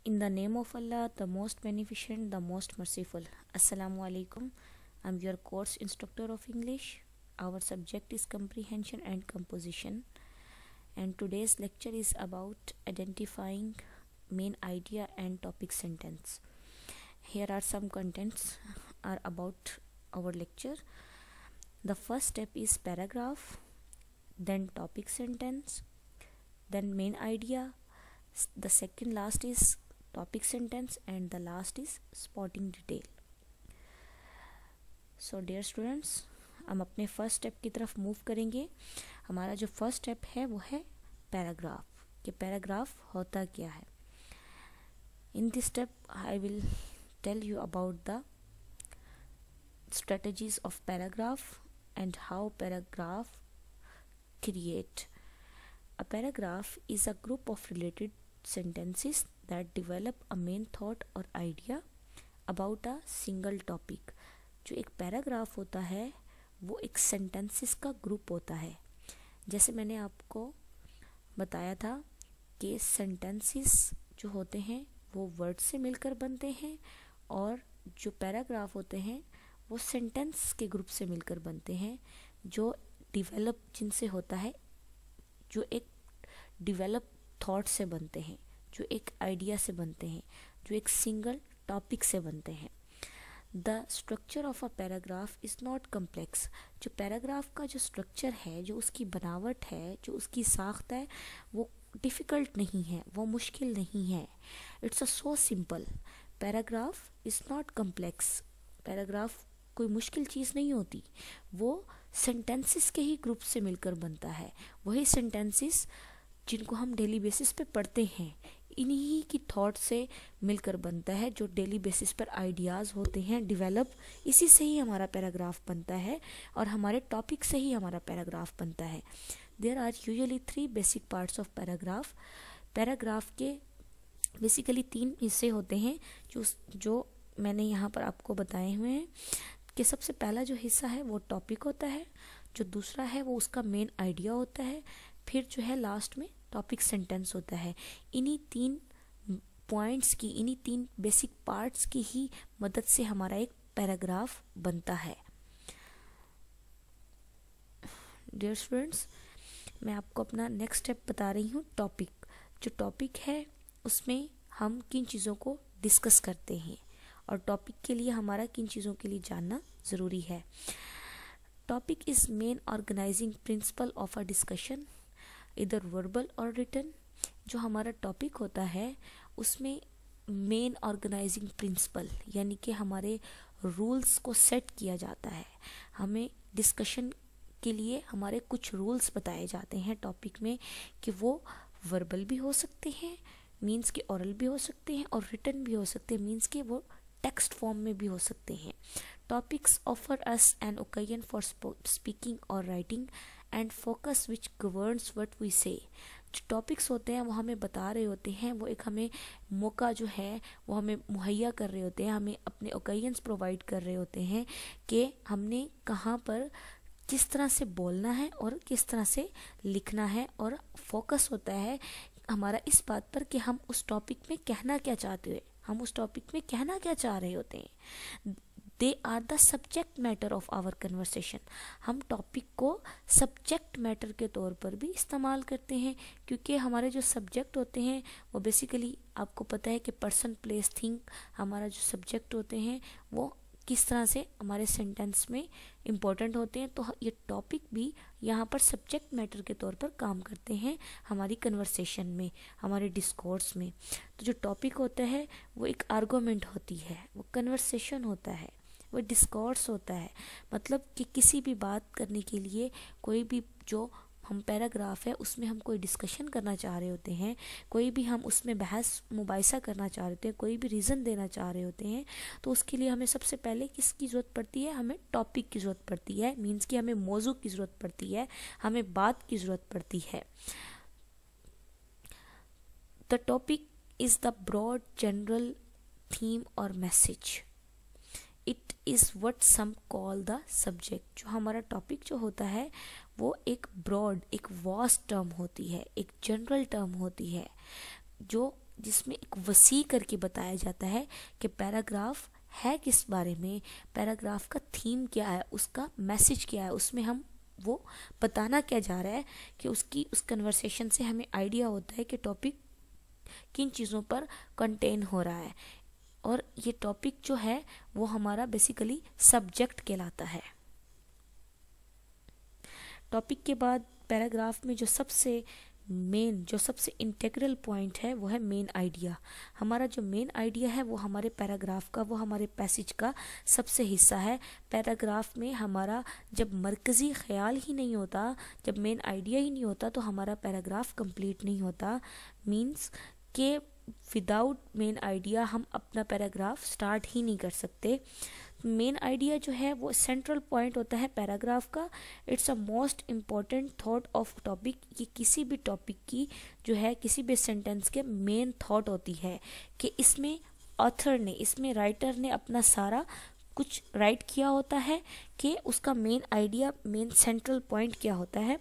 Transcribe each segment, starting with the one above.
In the name of Allah, the most beneficent, the most merciful. Assalamu alaikum. I'm your course instructor of English. Our subject is comprehension and composition. And today's lecture is about identifying main idea and topic sentence. Here are some contents are about our lecture. The first step is paragraph, then topic sentence, then main idea. The second last is topic sentence and the last is spotting detail. So dear students, हम अपने first step की तरफ move करेंगे. हमारा जो first step है वो है पैराग्राफ, कि पैराग्राफ होता क्या है. In this step I will tell you about the strategies of paragraph and how paragraph create. A paragraph is a group of related sentences that develop a main thought or idea about a single topic. जो एक paragraph होता है वो एक sentences का group होता है. जैसे मैंने आपको बताया था कि सेंटेंसेस जो होते हैं वो वर्ड से मिलकर बनते हैं और जो पैराग्राफ होते हैं वो सेंटेंस के ग्रुप से मिलकर बनते हैं, जो डिवेलप जिनसे होता है, जो एक डिवेलप थॉट से बनते हैं, जो एक आइडिया से बनते हैं, जो एक सिंगल टॉपिक से बनते हैं. The structure of a paragraph is not complex. जो पैराग्राफ का जो स्ट्रक्चर है, जो उसकी बनावट है, जो उसकी साख्त है, वो डिफ़िकल्ट नहीं है, वो मुश्किल नहीं है. It's a so simple. Paragraph is not complex. Paragraph कोई मुश्किल चीज़ नहीं होती. वो सेंटेंसेस के ही ग्रुप से मिलकर बनता है. वही सेंटेंसेस जिनको हम डेली बेसिस पे पढ़ते हैं, इन्हीं की थॉट से मिलकर बनता है. जो डेली बेसिस पर आइडियाज़ होते हैं डेवलप, इसी से ही हमारा पैराग्राफ बनता है और हमारे टॉपिक से ही हमारा पैराग्राफ बनता है. There are usually 3 basic parts of paragraph. Paragraph के बेसिकली 3 हिस्से होते हैं जो मैंने यहाँ पर आपको बताए हुए हैं. कि सबसे पहला जो हिस्सा है वो टॉपिक होता है, जो दूसरा है वो उसका मेन आइडिया होता है, फिर जो है लास्ट में टॉपिक सेंटेंस होता है. इन्हीं 3 पॉइंट्स की, इन्हीं 3 बेसिक पार्ट्स की ही मदद से हमारा एक पैराग्राफ बनता है. डियर स्टूडेंट्स, मैं आपको अपना नेक्स्ट स्टेप बता रही हूँ. टॉपिक. जो टॉपिक है उसमें हम किन चीज़ों को डिस्कस करते हैं और टॉपिक के लिए हमारा किन चीज़ों के लिए जानना ज़रूरी है. Topic is main organising principle of a discussion, either verbal और रिटन. जो हमारा टॉपिक होता है उसमें मेन ऑर्गेनाइजिंग प्रिंसिपल यानी कि हमारे रूल्स को सेट किया जाता है. हमें डिस्कशन के लिए हमारे कुछ रूल्स बताए जाते हैं टॉपिक में, कि वो वर्बल भी हो सकते हैं, मीन्स कि ओरल भी हो सकते हैं, और रिटन भी हो सकते हैं, मीन्स कि वो टेक्स्ट फॉर्म में भी हो सकते हैं. Topics offer us an occasion for speaking और writing and focus which governs what we say. जो टॉपिक्स होते हैं वो हमें बता रहे होते हैं, वो एक हमें मौका जो है वो हमें मुहैया कर रहे होते हैं, हमें अपने ओकेजन्स प्रोवाइड कर रहे होते हैं कि हमने कहाँ पर किस तरह से बोलना है और किस तरह से लिखना है. और फोकस होता है हमारा इस बात पर कि हम उस टॉपिक में कहना क्या चाहते हैं, हम उस टॉपिक में कहना क्या चाह रहे होते हैं. They are the subject matter of our conversation. हम टॉपिक को सब्जेक्ट मैटर के तौर पर भी इस्तेमाल करते हैं, क्योंकि हमारे जो सब्जेक्ट होते हैं वो बेसिकली आपको पता है कि पर्सन प्लेस थिंग, हमारा जो सब्जेक्ट होते हैं वो किस तरह से हमारे सेंटेंस में इम्पोर्टेंट होते हैं. तो ये टॉपिक भी यहाँ पर सब्जेक्ट मैटर के तौर पर काम करते हैं हमारी कन्वर्सेशन में, हमारे डिस्कोर्स में. तो जो टॉपिक होता है वो एक आर्गुमेंट होती है, वो कन्वर्सेशन होता है, वो डिस्कोर्स होता है. मतलब कि किसी भी बात करने के लिए कोई भी जो हम पैराग्राफ है उसमें हम कोई डिस्कशन करना चाह रहे होते हैं, कोई भी हम उसमें बहस मुबाहिसा करना चाह रहे होते हैं, कोई भी रीज़न देना चाह रहे होते हैं, तो उसके लिए हमें सबसे पहले किसकी ज़रूरत पड़ती है, हमें टॉपिक की ज़रूरत पड़ती है. मीन्स कि हमें मौजू की ज़रूरत पड़ती है, हमें बात की ज़रूरत पड़ती है. The topic is the broad general theme और message. It is what some call the subject. जो हमारा टॉपिक जो होता है वो एक ब्रॉड, एक वास्ट टर्म होती है, एक जनरल टर्म होती है, जो जिसमें एक वसी करके बताया जाता है कि पैराग्राफ है किस बारे में, पैराग्राफ का थीम क्या है, उसका मैसेज क्या है, उसमें हम वो बताना क्या जा रहा है, कि उस कन्वर्सेशन से हमें आइडिया होता है कि टॉपिक किन चीज़ों पर कंटेन हो रहा है। और ये टॉपिक जो है वो हमारा बेसिकली सब्जेक्ट कहलाता है। टॉपिक के बाद पैराग्राफ में जो सबसे इंटेग्रल पॉइंट है वो है मेन आइडिया। हमारा जो मेन आइडिया है वो हमारे पैराग्राफ का, वो हमारे पैसेज का सबसे हिस्सा है। पैराग्राफ में हमारा जब मरकज़ी ख्याल ही नहीं होता, जब मेन आइडिया ही नहीं होता, तो हमारा पैराग्राफ कंप्लीट नहीं होता। मीन्स के विदाउट मेन आइडिया हम अपना पैराग्राफ स्टार्ट ही नहीं कर सकते। मेन आइडिया जो है वो सेंट्रल पॉइंट होता है पैराग्राफ का। It's a most important thought of topic. ये किसी भी टॉपिक की जो है, किसी भी सेंटेंस के मेन थॉट होती है कि इसमें ऑथर ने, इसमें राइटर ने अपना सारा कुछ राइट किया होता है कि उसका main idea, main central point क्या होता है।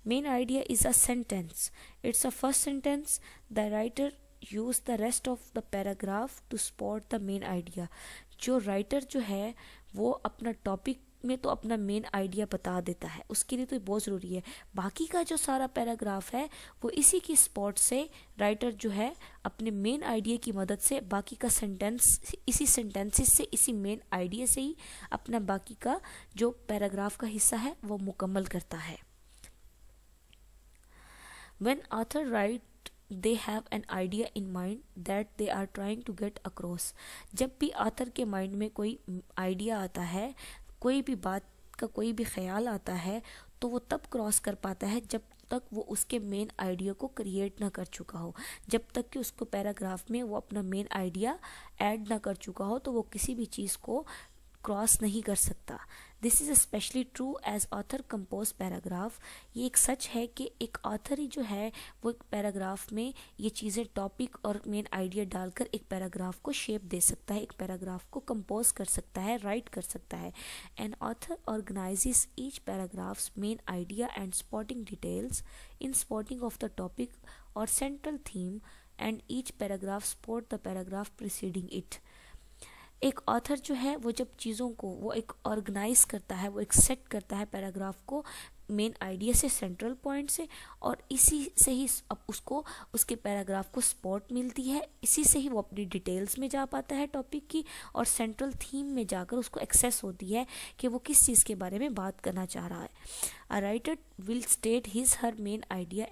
Main idea is a sentence, it's a first sentence. The writer use the rest of the paragraph to spot the main idea. जो राइटर जो है वो अपना टॉपिक में तो अपना मेन आइडिया बता देता है, उसके लिए तो बहुत ज़रूरी है। बाकी का जो सारा पैराग्राफ है वो इसी की स्पॉट से राइटर जो है अपने मेन आइडिया की मदद से बाकी का सेंटेंस, इसी सेंटेंसेस से, इसी मेन आइडिया से ही अपना बाकी का जो पैराग्राफ का हिस्सा है वो मुकम्मल करता है। When author write, they have an idea in mind that they are trying to get across। जब भी ऑथर के माइंड में कोई आइडिया आता है, कोई भी बात का कोई भी ख्याल आता है, तो वो तब क्रॉस कर पाता है जब तक वो उसके मेन आइडिया को क्रिएट ना कर चुका हो। जब तक कि उसको पैराग्राफ में वो अपना मेन आइडिया ऐड ना कर चुका हो तो वो किसी भी चीज़ को क्रॉस नहीं कर सकता। This is specially true as author compose paragraph. ये एक सच है कि एक ऑथर ही जो है वो एक पैराग्राफ में ये चीज़ें, टॉपिक और मेन आइडिया डालकर एक पैराग्राफ को शेप दे सकता है, एक पैराग्राफ को कंपोज कर सकता है, राइट कर सकता है। An author organizes each paragraphs main idea and spotting details in spotting of the topic और central theme and each paragraph spot the paragraph preceding it. एक ऑथर जो है वो जब चीज़ों को वो एक ऑर्गेनाइज करता है, वो एक सेट करता है पैराग्राफ को मेन आइडिया से, सेंट्रल पॉइंट से, और इसी से ही अब उसको उसके पैराग्राफ को स्पॉट मिलती है, इसी से ही वो अपनी डिटेल्स में जा पाता है टॉपिक की, और सेंट्रल थीम में जाकर उसको एक्सेस होती है कि वो किस चीज़ के बारे में बात करना चाह रहा है। A writer will state his her main idea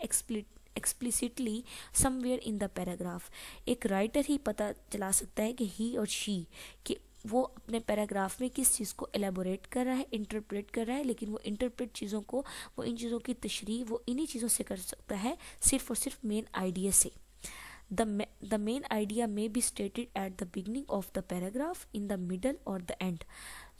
explicitly somewhere in the paragraph. एक राइटर ही पता चला सकता है कि ही और शी कि वो अपने पैराग्राफ में किस चीज़ को एलेबोरेट कर रहा है, इंटरप्रेट कर रहा है, लेकिन वो इंटरप्रेट चीज़ों को, वो इन चीज़ों की तशरीह वो इन्हीं चीज़ों से कर सकता है, सिर्फ और सिर्फ मेन आइडिया से। The main idea may be stated at the beginning of the paragraph, in the middle or the end।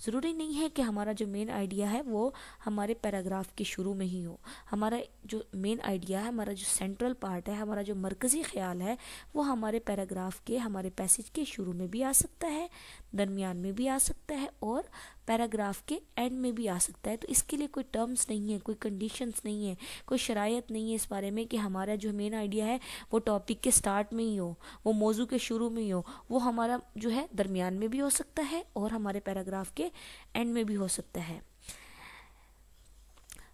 ज़रूरी नहीं है कि हमारा जो मेन आइडिया है वो हमारे पैराग्राफ के शुरू में ही हो। हमारा जो मेन आइडिया है, हमारा जो सेंट्रल पार्ट है, हमारा जो मरकज़ी ख्याल है, वो हमारे पैराग्राफ के, हमारे पैसेज के शुरू में भी आ सकता है, दरमियान में भी आ सकता है, और पैराग्राफ के एंड में भी आ सकता है। तो इसके लिए कोई टर्म्स नहीं है, कोई कंडीशंस नहीं है, कोई शरायत नहीं है इस बारे में कि हमारा जो मेन आइडिया है वो टॉपिक के स्टार्ट में ही हो, वो मौजू के शुरू में ही हो। वो हमारा जो है दरमियान में भी हो सकता है और हमारे पैराग्राफ के एंड में भी हो सकता है।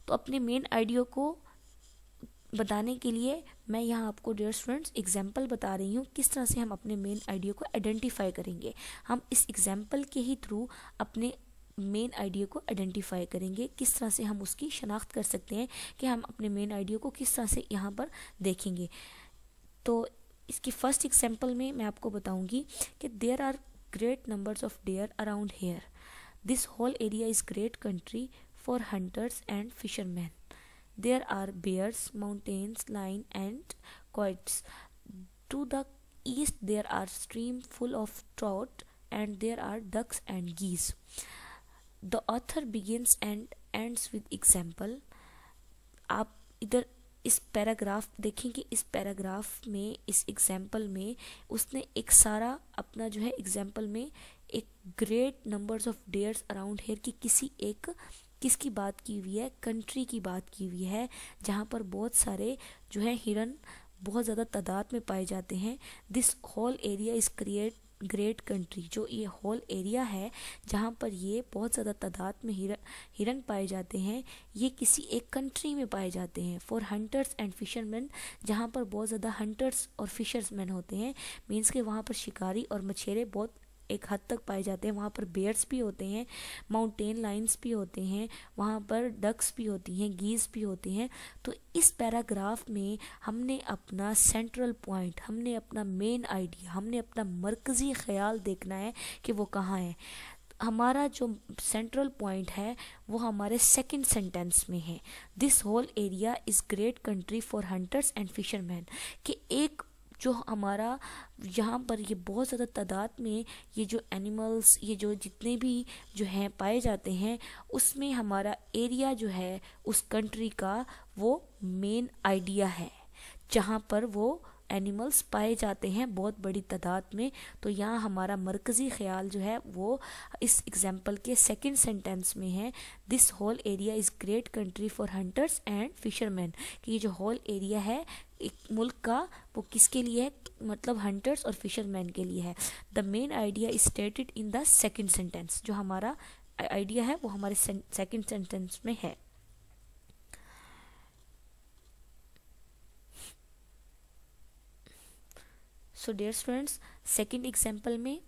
तो अपने मेन आइडिया को बताने के लिए मैं यहाँ आपको डियर स्टूडेंट्स एग्जाम्पल बता रही हूँ किस तरह से हम अपने मेन आइडिया को आइडेंटिफाई करेंगे। हम इस एग्जाम्पल के ही थ्रू अपने मेन आइडिया को आइडेंटिफाई करेंगे, किस तरह से हम उसकी शनाख्त कर सकते हैं कि हम अपने मेन आइडिया को किस तरह से यहाँ पर देखेंगे। तो इसकी फर्स्ट एग्जाम्पल में मैं आपको बताऊंगी कि there are great numbers of deer around here. This whole area is great country for hunters and fisherman. There are bears, mountains, lion and coyotes. To the east there are streams full of trout and there are ducks and geese. The author begins and ends with example. आप इधर इस paragraph देखेंगे, इस paragraph में, इस example में उसने एक सारा अपना जो है एग्जाम्पल में एक great numbers of dares around hair की किसी एक किसकी बात की हुई है, कंट्री की बात की हुई है जहाँ पर बहुत सारे जो है हिरन, बहुत ज़्यादा तादाद में पाए जाते हैं। This whole area is great country, जो ये होल एरिया है जहाँ पर ये बहुत ज़्यादा तादाद में हिरन पाए जाते हैं, ये किसी एक कंट्री में पाए जाते हैं। फॉर हंटर्स एंड फिशरमैन, जहाँ पर बहुत ज़्यादा हंटर्स और फिशर्समैन होते हैं, मीन्स के वहाँ पर शिकारी और मछेरे बहुत एक हद तक पाए जाते हैं। वहाँ पर बेयर्स भी होते हैं, माउंटेन लाइन्स भी होते हैं, वहाँ पर डक्स भी होती हैं, गीज़ भी होती हैं। तो इस पैराग्राफ में हमने अपना सेंट्रल पॉइंट, हमने अपना मेन आइडिया, हमने अपना मरकज़ी ख्याल देखना है कि वो कहाँ है। हमारा जो सेंट्रल पॉइंट है वो हमारे सेकंड सेंटेंस में है। This whole area is great country for hunters and fisherman, कि एक जो हमारा यहाँ पर ये बहुत ज़्यादा तादाद में ये जो एनिमल्स, ये जो जितने भी जो हैं पाए जाते हैं, उसमें हमारा एरिया जो है उस कंट्री का वो मेन आइडिया है, जहाँ पर वो एनिमल्स पाए जाते हैं बहुत बड़ी तादाद में। तो यहाँ हमारा मरकज़ी ख्याल जो है वो इस एग्जाम्पल के सेकंड सेंटेंस में है। This whole area is great country for hunters and fisherman, कि ये जो होल एरिया है एक मुल्क का, वो किसके लिए है, मतलब हंटर्स और फिशरमैन के लिए है। The main idea is stated in the second sentence, जो हमारा आइडिया है वो हमारे सेकंड सेंटेंस में है। So dear students, second example में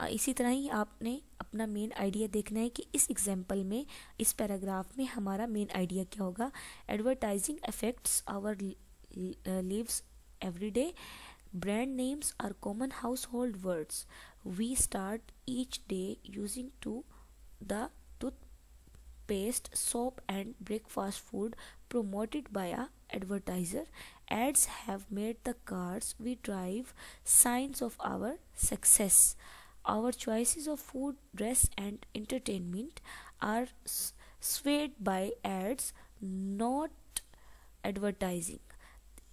इसी तरह ही आपने अपना मेन आइडिया देखना है कि इस एग्जाम्पल में, इस पैराग्राफ में हमारा मेन आइडिया क्या होगा। Advertising affects our lives every day. Brand names are common household words. We start each day using the toothpaste, soap and breakfast food promoted by a advertiser. Ads have made the cars we drive signs of our success. Our choices of food, dress and entertainment are swayed by ads, not advertising.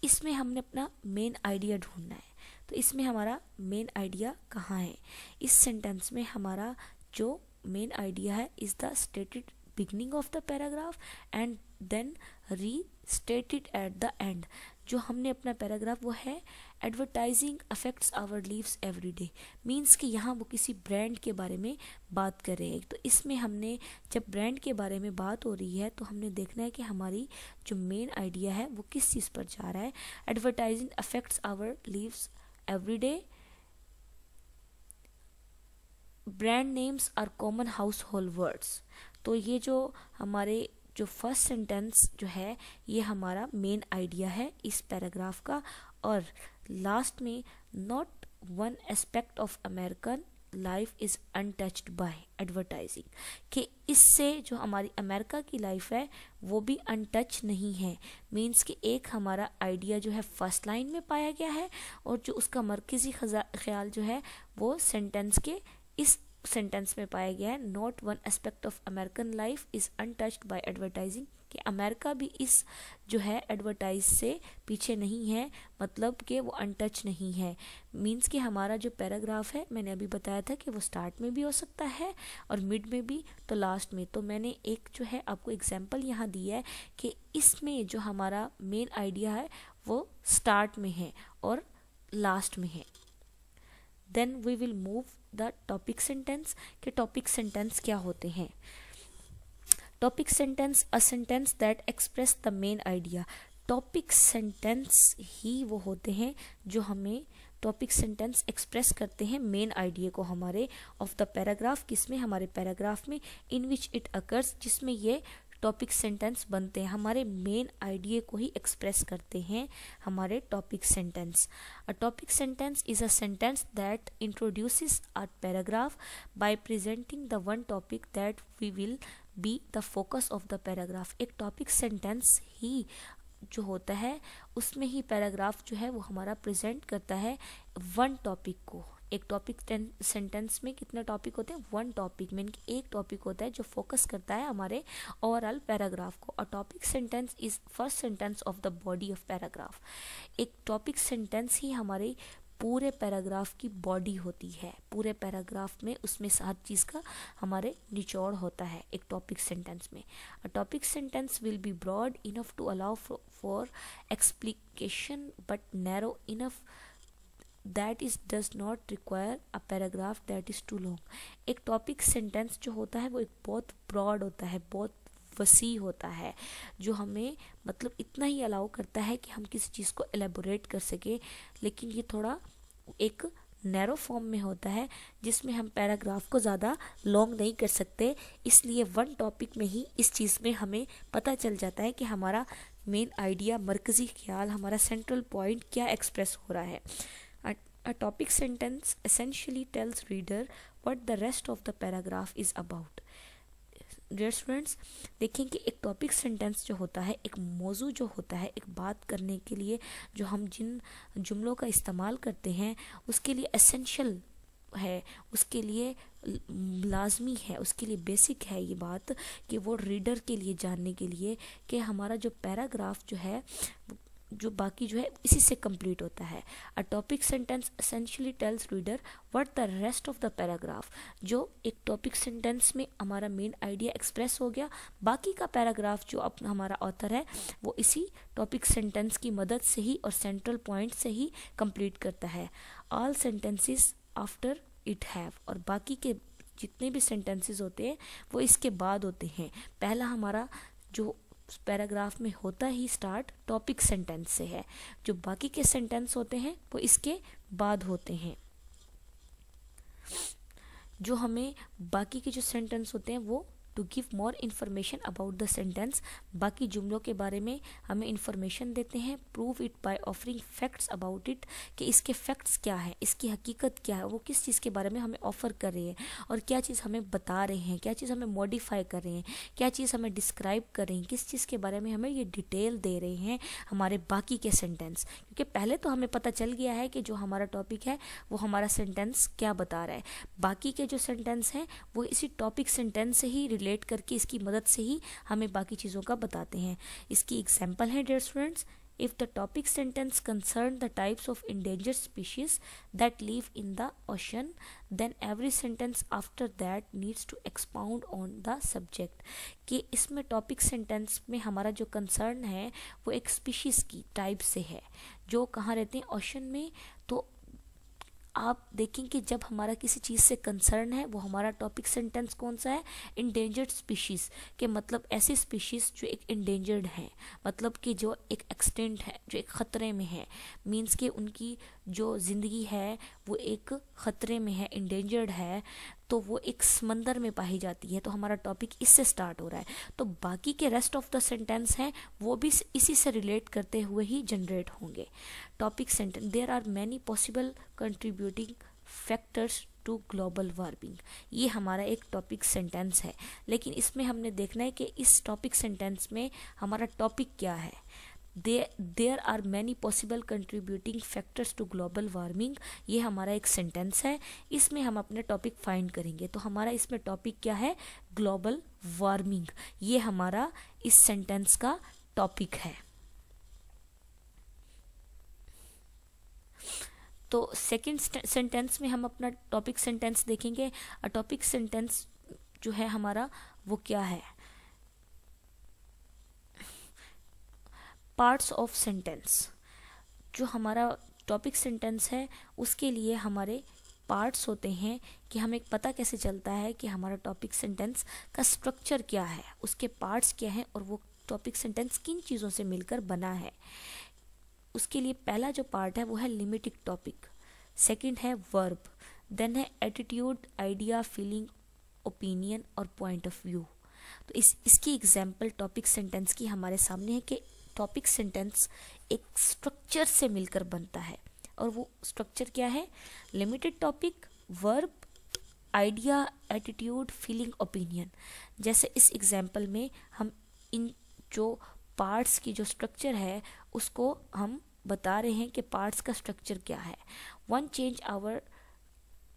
इसमें हमने अपना main idea ढूंढना है। तो इसमें हमारा main idea कहाँ है? इस सेंटेंस में हमारा जो मेन आइडिया है is the stated beginning of the paragraph and then restated at the end. जो हमने अपना पैराग्राफ वो है advertising affects our lives every day, means कि यहाँ वो किसी ब्रांड के बारे में बात कर रहे हैं। तो इसमें हमने जब ब्रांड के बारे में बात हो रही है तो हमने देखना है कि हमारी जो मेन आइडिया है वो किस चीज़ पर जा रहा है। Advertising affects our lives every day, brand names are common household words. तो ये जो हमारे जो फर्स्ट सेंटेंस जो है ये हमारा मेन आइडिया है इस पैराग्राफ का। और लास्ट में not one aspect of American life is untouched by advertising, कि इससे जो हमारी अमेरिका की लाइफ है वो भी अनटच नहीं है। मीन्स कि एक हमारा आइडिया जो है फर्स्ट लाइन में पाया गया है और जो उसका मरकज़ी ख्याल जो है वो सेंटेंस के इस सेंटेंस में पाया गया है। Not one aspect of American life is untouched by advertising, कि अमेरिका भी इस जो है एडवर्टाइज से पीछे नहीं है, मतलब कि वो अनटच नहीं है। मीन्स कि हमारा जो पैराग्राफ है मैंने अभी बताया था कि वो स्टार्ट में भी हो सकता है और मिड में भी तो लास्ट में। तो मैंने एक जो है आपको एग्जांपल यहाँ दिया है कि इसमें जो हमारा मेन आइडिया है वो स्टार्ट में है और लास्ट में है। Then we will move the topic sentence, कि टॉपिक सेंटेंस क्या होते हैं। Topic sentence a sentence that express the main idea. Topic sentence ही वो होते हैं जो हमें टॉपिक सेंटेंस एक्सप्रेस करते हैं मेन आइडिया को हमारे ऑफ द पैराग्राफ, किसमें, हमारे पैराग्राफ में, इन विच इट अकर्स, जिसमें ये टॉपिक सेंटेंस बनते हैं, हमारे मेन आइडिया को ही एक्सप्रेस करते हैं हमारे topic sentence. A topic sentence is a sentence that introduces a paragraph by presenting the one topic that we will be the focus of the paragraph. एक topic sentence ही जो होता है उसमें ही पैराग्राफ जो है वो हमारा प्रेजेंट करता है वन टॉपिक को। एक टॉपिक सेंटेंस में कितने टॉपिक होते हैं? वन टॉपिक में एक टॉपिक होता है जो फोकस करता है हमारे ओवरऑल पैराग्राफ को। अ topic sentence is first sentence of the body of paragraph. एक टॉपिक सेंटेंस ही हमारे पूरे पैराग्राफ की बॉडी होती है। पूरे पैराग्राफ में उसमें हर चीज़ का हमारे निचोड़ होता है एक टॉपिक सेंटेंस में। A topic sentence will be broad enough to allow for explication but narrow enough that is does not require a paragraph that is too long. एक टॉपिक सेंटेंस जो होता है वो एक बहुत ब्रॉड होता है, बहुत वसी होता है, जो हमें मतलब इतना ही अलाउ करता है कि हम किसी चीज़ को एलेबोरेट कर सके, लेकिन ये थोड़ा एक नैरो फॉर्म में होता है जिसमें हम पैराग्राफ को ज़्यादा लॉन्ग नहीं कर सकते। इसलिए वन टॉपिक में ही इस चीज़ में हमें पता चल जाता है कि हमारा मेन आइडिया, मरकज़ी ख्याल, हमारा सेंट्रल पॉइंट क्या एक्सप्रेस हो रहा है। A topic sentence essentially tells reader what the rest of the paragraph is about. Dear students, देखें कि एक टॉपिक सेंटेंस जो होता है, एक मौजू जो होता है, एक बात करने के लिए जो हम जिन जुमलों का इस्तेमाल करते हैं उसके लिए एसेंशियल है, उसके लिए लाजमी है, उसके लिए बेसिक है ये बात कि वो रीडर के लिए जानने के लिए कि हमारा जो पैराग्राफ जो है जो बाकी जो है इसी से कंप्लीट होता है। A topic sentence essentially tells reader what the rest of the paragraph. जो एक टॉपिक सेंटेंस में हमारा मेन आइडिया एक्सप्रेस हो गया, बाकी का पैराग्राफ जो अपना हमारा ऑथर है वो इसी टॉपिक सेंटेंस की मदद से ही और सेंट्रल पॉइंट से ही कंप्लीट करता है। All sentences after it have, और बाकी के जितने भी सेंटेंसेस होते हैं वो इसके बाद होते हैं। पहला हमारा जो पैराग्राफ में होता ही स्टार्ट टॉपिक सेंटेंस से है, जो बाकी के सेंटेंस होते हैं वो इसके बाद होते हैं। जो हमें बाकी के जो सेंटेंस होते हैं वो to give more information about the sentence, बाकी जुमलों के बारे में हमें इन्फॉर्मेशन देते हैं। Prove it by offering facts about it, कि इसके फैक्ट्स क्या है, इसकी हकीकत क्या है, वो किस चीज़ के बारे में हमें ऑफर कर रहे हैं और क्या चीज़ हमें बता रहे हैं, क्या चीज़ हमें मॉडिफाई कर रहे हैं, क्या चीज़ हमें डिस्क्राइब कर रहे हैं, किस चीज़ के बारे में हमें ये डिटेल दे रहे हैं हमारे बाकी के सेंटेंस। क्योंकि पहले तो हमें पता चल गया है कि जो हमारा टॉपिक है वो हमारा सेंटेंस क्या बता रहा है, बाकी के जो सेंटेंस हैं वो इसी टॉपिक सेंटेंस से ही रिलेट करके इसकी मदद से ही हमें बाकी चीज़ों का बताते हैं। इसकी एग्जाम्पल है dear students, if the topic sentence concern the types of endangered species that live in the ocean, then every sentence after that needs to expound on the subject। कि इसमें टॉपिक सेंटेंस में हमारा जो concern है वो एक species की type से है जो कहाँ रहते हैं, ओशन में। तो आप देखें कि जब हमारा किसी चीज़ से कंसर्न है वो हमारा टॉपिक सेंटेंस कौन सा है, इंडेंजर्ड स्पीशीज़ के, मतलब ऐसी स्पीशीज़ जो एक इंडेंजर्ड हैं, मतलब कि जो एक एक्सटेंट है, जो एक ख़तरे में है, मींस कि उनकी जो ज़िंदगी है वो एक ख़तरे में है, इंडेंजर्ड है, तो वो एक समंदर में पाई जाती है। तो हमारा टॉपिक इससे स्टार्ट हो रहा है। तो बाकी के रेस्ट ऑफ द सेंटेंस हैं वो भी इसी से रिलेट करते हुए ही जनरेट होंगे। Topic sentence, there are many possible contributing factors to global warming, ये हमारा एक टॉपिक सेंटेंस है। लेकिन इसमें हमने देखना है कि इस टॉपिक सेंटेंस में हमारा टॉपिक क्या है। There are many possible contributing factors to global warming, ये हमारा एक सेंटेंस है। इसमें हम अपने टॉपिक फाइंड करेंगे। तो हमारा इसमें टॉपिक क्या है, ग्लोबल वार्मिंग, ये हमारा इस सेंटेंस का टॉपिक है। तो सेकंड सेंटेंस में हम अपना टॉपिक सेंटेंस देखेंगे। टॉपिक सेंटेंस जो है हमारा वो क्या है, पार्ट्स ऑफ सेंटेंस। जो हमारा टॉपिक सेंटेंस है उसके लिए हमारे पार्ट्स होते हैं कि हमें पता कैसे चलता है कि हमारा टॉपिक सेंटेंस का स्ट्रक्चर क्या है, उसके पार्ट्स क्या हैं और वो टॉपिक सेंटेंस किन चीज़ों से मिलकर बना है। उसके लिए पहला जो पार्ट है वो है लिमिटिंग टॉपिक, सेकंड है वर्ब, देन है एटीट्यूड, आइडिया, फीलिंग, ओपिनियन और पॉइंट ऑफ व्यू। तो इसकी एग्जाम्पल टॉपिक सेंटेंस की हमारे सामने है कि टॉपिक सेंटेंस एक स्ट्रक्चर से मिलकर बनता है और वो स्ट्रक्चर क्या है, limited topic, verb, idea, attitude, feeling, opinion. जैसे इस एग्जाम्पल में हम इन जो पार्ट्स की जो स्ट्रक्चर है उसको हम बता रहे हैं कि पार्ट्स का स्ट्रक्चर क्या है। One change our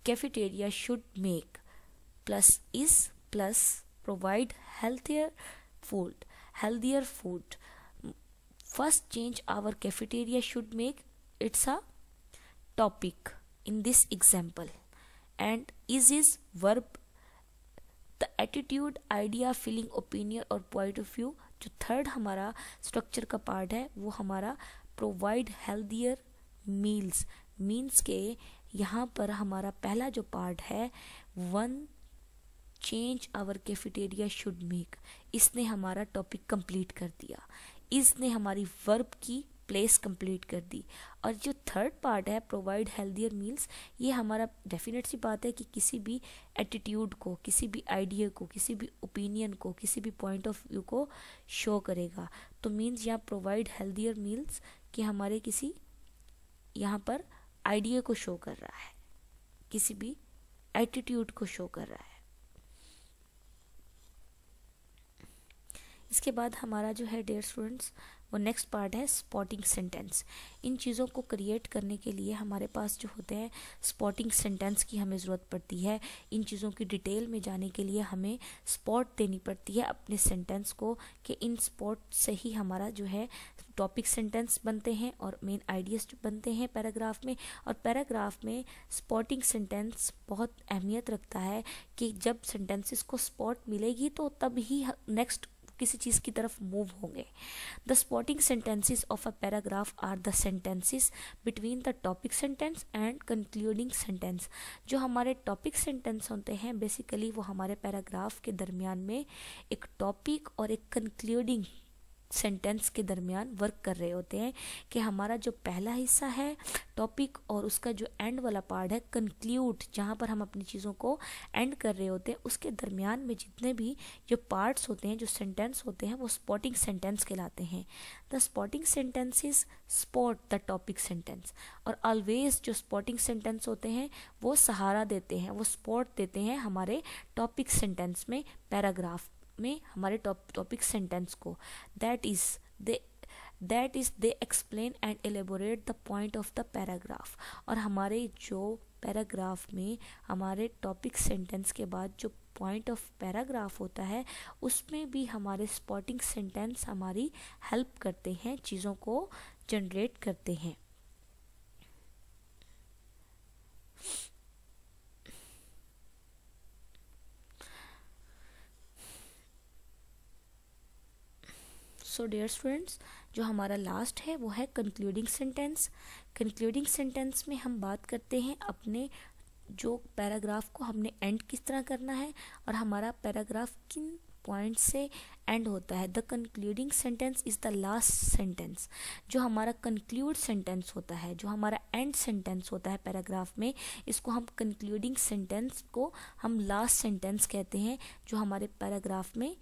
cafeteria should make plus is plus provide healthier food. First change our cafeteria should make, it's a topic in this example, and is verb, the attitude, idea, feeling, opinion और point of view। जो third हमारा structure का part है वो हमारा provide healthier meals means के यहाँ पर हमारा पहला जो पार्ट है one change our cafeteria should make, इसने हमारा टॉपिक कंप्लीट कर दिया, इसने हमारी वर्ब की प्लेस कंप्लीट कर दी। और जो थर्ड पार्ट है प्रोवाइड हेल्दियर मील्स, ये हमारा डेफिनेट सी बात है कि किसी भी एटीट्यूड को, किसी भी आइडिया को, किसी भी ओपिनियन को, किसी भी पॉइंट ऑफ व्यू को शो करेगा। तो मीन्स यहाँ प्रोवाइड हेल्दियर मील्स कि हमारे किसी यहाँ पर आइडिया को शो कर रहा है, किसी भी एटीट्यूड को शो कर रहा है। इसके बाद हमारा जो है डियर स्टूडेंट्स वो नेक्स्ट पार्ट है स्पॉटिंग सेंटेंस। इन चीज़ों को क्रिएट करने के लिए हमारे पास जो होते हैं स्पॉटिंग सेंटेंस की हमें ज़रूरत पड़ती है। इन चीज़ों की डिटेल में जाने के लिए हमें स्पॉट देनी पड़ती है अपने सेंटेंस को, कि इन स्पॉट से ही हमारा जो है टॉपिक सेंटेंस बनते हैं और मेन आइडियाज बनते हैं पैराग्राफ में। और पैराग्राफ में स्पॉटिंग सेंटेंस बहुत अहमियत रखता है कि जब सेंटेंसेस को स्पॉट मिलेगी तो तब ही नेक्स्ट किसी चीज़ की तरफ मूव होंगे। The spotting sentences of a paragraph are the sentences between the topic sentence and concluding sentence. जो हमारे टॉपिक सेंटेंस होते हैं बेसिकली वो हमारे पैराग्राफ के दरमियान में एक टॉपिक और एक कंक्लूडिंग सेंटेंस के दरमियान वर्क कर रहे होते हैं, कि हमारा जो पहला हिस्सा है टॉपिक और उसका जो एंड वाला पार्ट है कंक्लूड, जहाँ पर हम अपनी चीज़ों को एंड कर रहे होते हैं, उसके दरमियान में जितने भी जो पार्ट्स होते हैं, जो सेंटेंस होते हैं, वो स्पॉटिंग सेंटेंस कहलाते हैं। The spotting sentences spot the topic sentence. और ऑलवेज जो स्पॉटिंग सेंटेंस होते हैं वो सहारा देते हैं, वो स्पॉट देते हैं हमारे टॉपिक सेंटेंस में, पैराग्राफ में हमारे टॉपिक सेंटेंस को। That is they explain and elaborate the point of the paragraph. और हमारे जो पैराग्राफ में हमारे टॉपिक सेंटेंस के बाद जो पॉइंट ऑफ पैराग्राफ होता है उसमें भी हमारे स्पॉटिंग सेंटेंस हमारी हेल्प करते हैं, चीज़ों को जनरेट करते हैं। सो डियर स्टूडेंट्स, जो हमारा लास्ट है वो है कंक्लूडिंग सेंटेंस। कंक्लूडिंग सेंटेंस में हम बात करते हैं अपने जो पैराग्राफ को हमने एंड किस तरह करना है और हमारा पैराग्राफ किन पॉइंट से एंड होता है। The concluding sentence is the last sentence. जो हमारा कंक्लूड सेंटेंस होता है, जो हमारा एंड सेंटेंस होता है पैराग्राफ में, इसको हम कंक्लूडिंग सेंटेंस को हम लास्ट सेंटेंस कहते हैं, जो हमारे पैराग्राफ में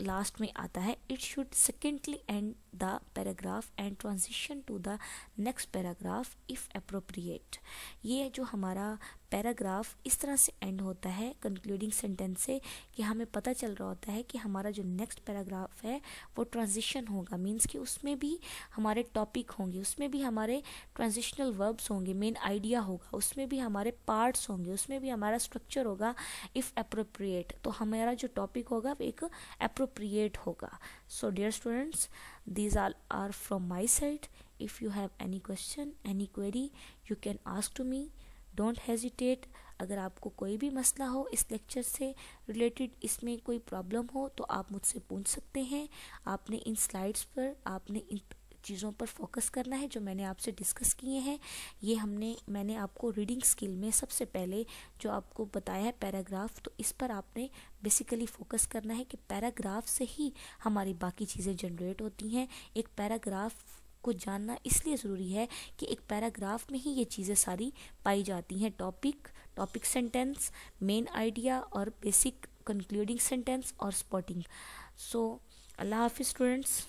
लास्ट में आता है। It should secondly end the paragraph and transition to the next paragraph if appropriate. ये जो हमारा पैराग्राफ इस तरह से एंड होता है कंक्लूडिंग सेंटेंस से कि हमें पता चल रहा होता है कि हमारा जो नेक्स्ट पैराग्राफ है वो ट्रांजिशन होगा, मीन्स कि उसमें भी हमारे टॉपिक होंगे, उसमें भी हमारे ट्रांजिशनल वर्ब्स होंगे, मेन आइडिया होगा, उसमें भी हमारे पार्ट्स होंगे, उसमें भी हमारा स्ट्रक्चर होगा इफ़ अप्रोप्रिएट। तो हमारा जो टॉपिक होगा वो एक अप्रोप्रिएट होगा। So dear students, these all are from my side. If you have any question, any query, you can ask to me. Don't hesitate. अगर आपको कोई भी मसला हो इस लेक्चर से रिलेटेड, इसमें कोई प्रॉब्लम हो तो आप मुझसे पूछ सकते हैं। आपने इन स्लाइड्स पर आपने इन चीज़ों पर फोकस करना है जो मैंने आपसे डिस्कस किए हैं। ये मैंने आपको रीडिंग स्किल में सबसे पहले जो आपको बताया है पैराग्राफ, तो इस पर आपने बेसिकली फोकस करना है कि पैराग्राफ से ही हमारी बाकी चीज़ें जनरेट होती हैं। एक पैराग्राफ को जानना इसलिए ज़रूरी है कि एक पैराग्राफ में ही ये चीज़ें सारी पाई जाती हैं, टॉपिक सेंटेंस, मेन आइडिया और बेसिक कंक्लूडिंग सेंटेंस और स्पॉटिंग। सो अल्लाह हाफिज़ स्टूडेंट्स।